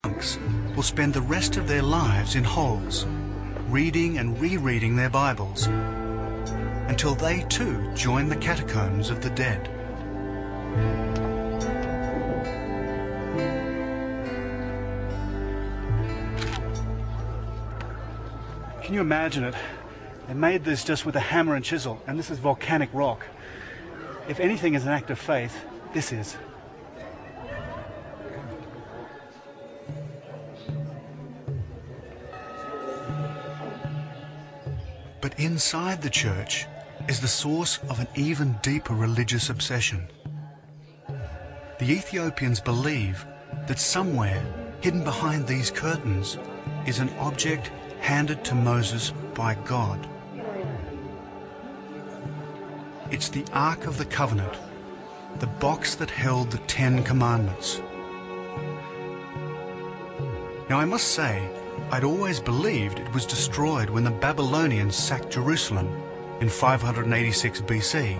monks will spend the rest of their lives in holes, reading and rereading their Bibles, until they too join the catacombs of the dead. Can you imagine it? They made this just with a hammer and chisel, and this is volcanic rock. If anything is an act of faith, this is. But inside the church is the source of an even deeper religious obsession. The Ethiopians believe that somewhere, hidden behind these curtains, is an object handed to Moses by God. It's the Ark of the Covenant, the box that held the 10 Commandments. Now I must say, I'd always believed it was destroyed when the Babylonians sacked Jerusalem in 586 BC.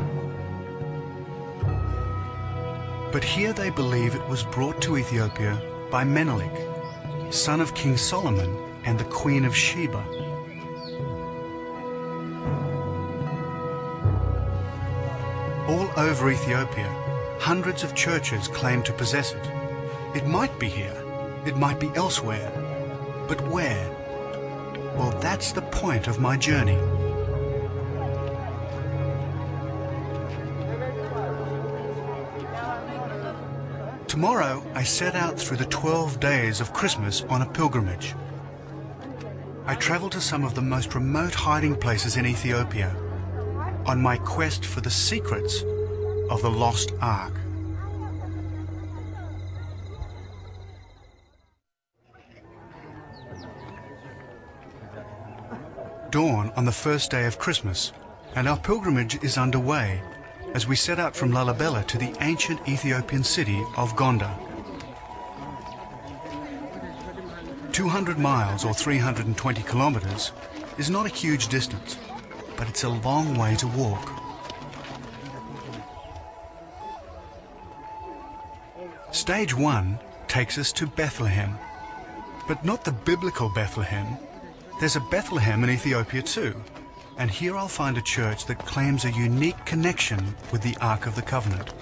But here they believe it was brought to Ethiopia by Menelik, son of King Solomon and the Queen of Sheba. All over Ethiopia, hundreds of churches claim to possess it. It might be here, it might be elsewhere, but where? Well, that's the point of my journey. Tomorrow, I set out through the 12 days of Christmas on a pilgrimage. I travel to some of the most remote hiding places in Ethiopia on my quest for the secrets of the lost Ark. Dawn on the first day of Christmas, and our pilgrimage is underway as we set out from Lalibela to the ancient Ethiopian city of Gondar. 200 miles or 320 kilometers is not a huge distance, but it's a long way to walk. Stage 1 takes us to Bethlehem, but not the biblical Bethlehem. There's a Bethlehem in Ethiopia too, and here I'll find a church that claims a unique connection with the Ark of the Covenant.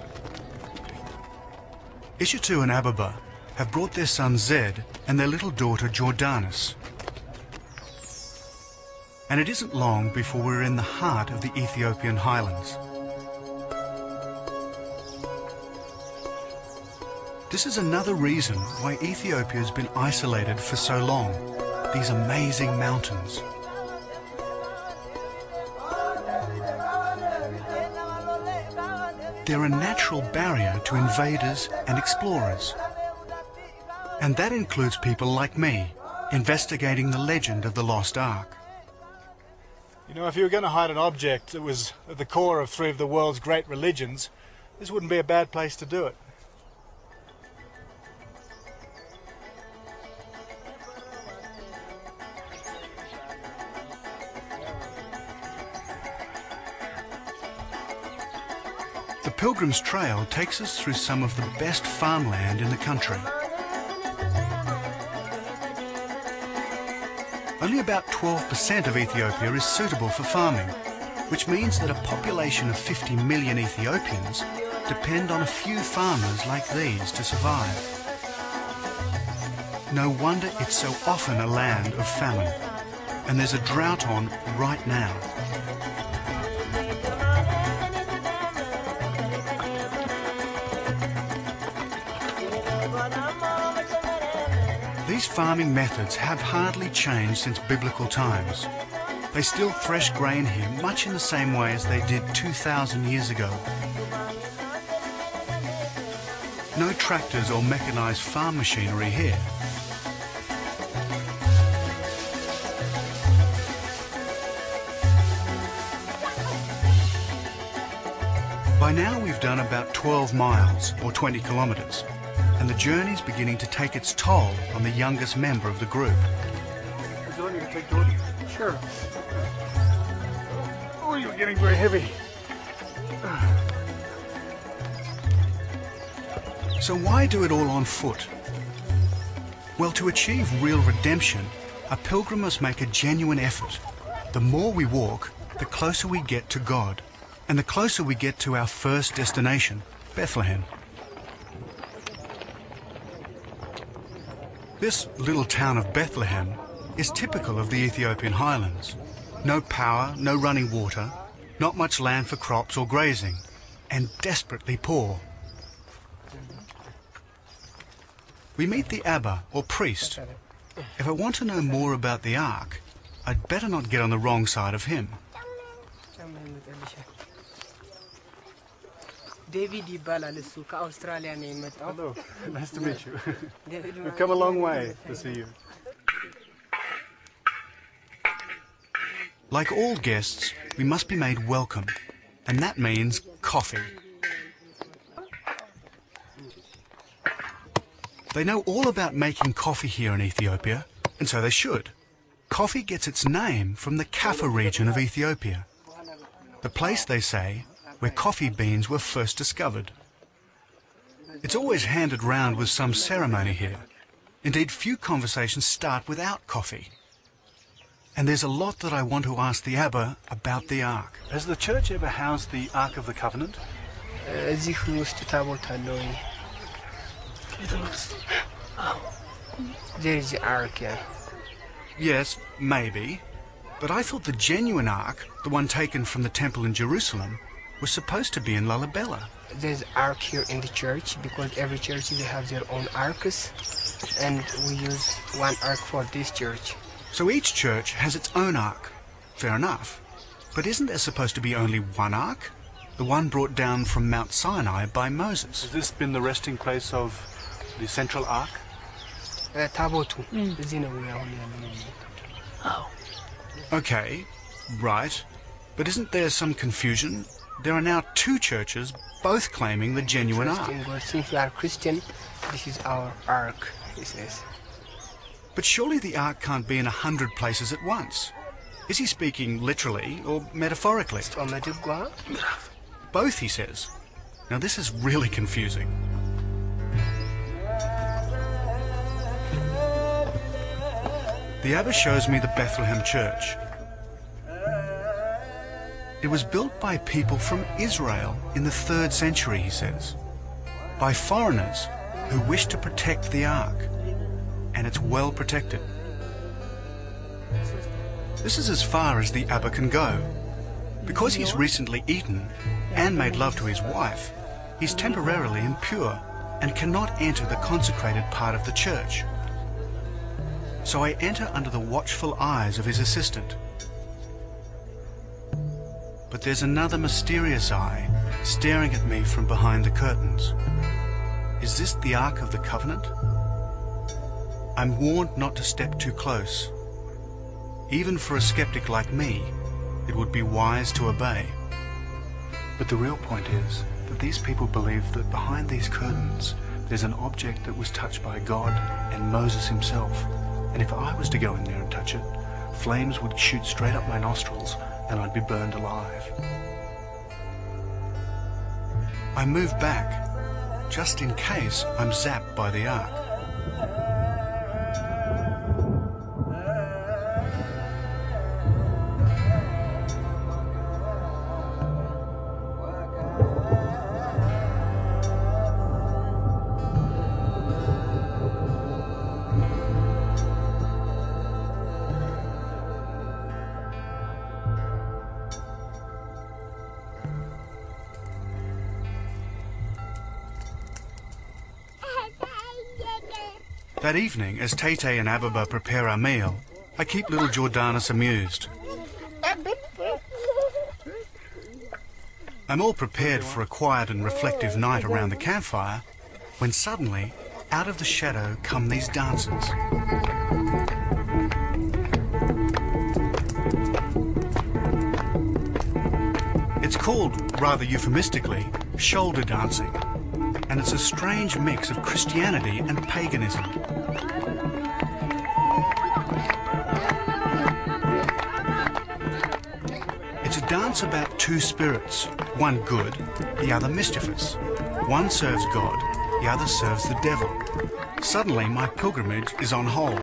Ishitu and Ababa have brought their son Zed and their little daughter Jordanis. And it isn't long before we're in the heart of the Ethiopian highlands. This is another reason why Ethiopia has been isolated for so long. These amazing mountains. They're a natural barrier to invaders and explorers. And that includes people like me, investigating the legend of the lost Ark. You know, if you were going to hide an object that was at the core of 3 of the world's great religions, this wouldn't be a bad place to do it. The Pilgrim's Trail takes us through some of the best farmland in the country. Only about 12% of Ethiopia is suitable for farming, which means that a population of 50 million Ethiopians depend on a few farmers like these to survive. No wonder it's so often a land of famine, and there's a drought on right now. These farming methods have hardly changed since biblical times. They still thresh grain here much in the same way as they did 2,000 years ago. No tractors or mechanized farm machinery here. By now we've done about 12 miles or 20 kilometers. And the journey's beginning to take its toll on the youngest member of the group. Would you like me to take Jordan? Sure. Oh, you're getting very heavy. So why do it all on foot? Well, to achieve real redemption, a pilgrim must make a genuine effort. The more we walk, the closer we get to God, and the closer we get to our first destination, Bethlehem. This little town of Bethlehem is typical of the Ethiopian highlands. No power, no running water, not much land for crops or grazing, and desperately poor. We meet the Abba, or priest. If I want to know more about the Ark, I'd better not get on the wrong side of him. David ይባላል እሱ ከአውስትራሊያ ነው የመጣው. Hello, nice to meet you. We've come a long way to see you. Like all guests, we must be made welcome, and that means coffee. They know all about making coffee here in Ethiopia, and so they should. Coffee gets its name from the Kaffa region of Ethiopia, the place, they say, where coffee beans were first discovered. It's always handed round with some ceremony here. Indeed, few conversations start without coffee. And there's a lot that I want to ask the Abba about the Ark. Has the church ever housed the Ark of the Covenant? እዚህ ውስጥ ታቦት አለው. There is the ark, yeah. Yes, maybe. But I thought the genuine Ark, the one taken from the temple in Jerusalem, was supposed to be in Lalibela. There's ark here in the church because every church they have their own arks, and we use one ark for this church. So each church has its own Ark. Fair enough. But isn't there supposed to be only one Ark? The one brought down from Mount Sinai by Moses. Has this been the resting place of the central Ark? ታቦቱ እዚህ ነው አሁን ያለው. Okay, right. But isn't there some confusion? There are now two churches, both claiming the genuine Ark. Since we are Christian, this is our ark, he says. But surely the Ark can't be in 100 places at once. Is he speaking literally or metaphorically? Both, he says. Now this is really confusing. The Abba shows me the Bethlehem Church. It was built by people from Israel in the 3rd century, he says, by foreigners who wished to protect the Ark, and it's well protected. This is as far as the Abba can go. Because he's recently eaten and made love to his wife, he's temporarily impure and cannot enter the consecrated part of the church. So I enter under the watchful eyes of his assistant. But there's another mysterious eye staring at me from behind the curtains. Is this the Ark of the Covenant? I'm warned not to step too close. Even for a skeptic like me, it would be wise to obey. But the real point is that these people believe that behind these curtains there's an object that was touched by God and Moses himself. And if I was to go in there and touch it, flames would shoot straight up my nostrils and I'd be burned alive. I move back, just in case I'm zapped by the Ark. That evening, as Tete and Ababa prepare our meal, I keep little Jordanus amused. I'm all prepared for a quiet and reflective night around the campfire, when suddenly, out of the shadow come these dancers. It's called, rather euphemistically, shoulder dancing, and it's a strange mix of Christianity and paganism. It's a dance about two spirits, one good, the other mischievous. One serves God, the other serves the devil. Suddenly, my pilgrimage is on hold.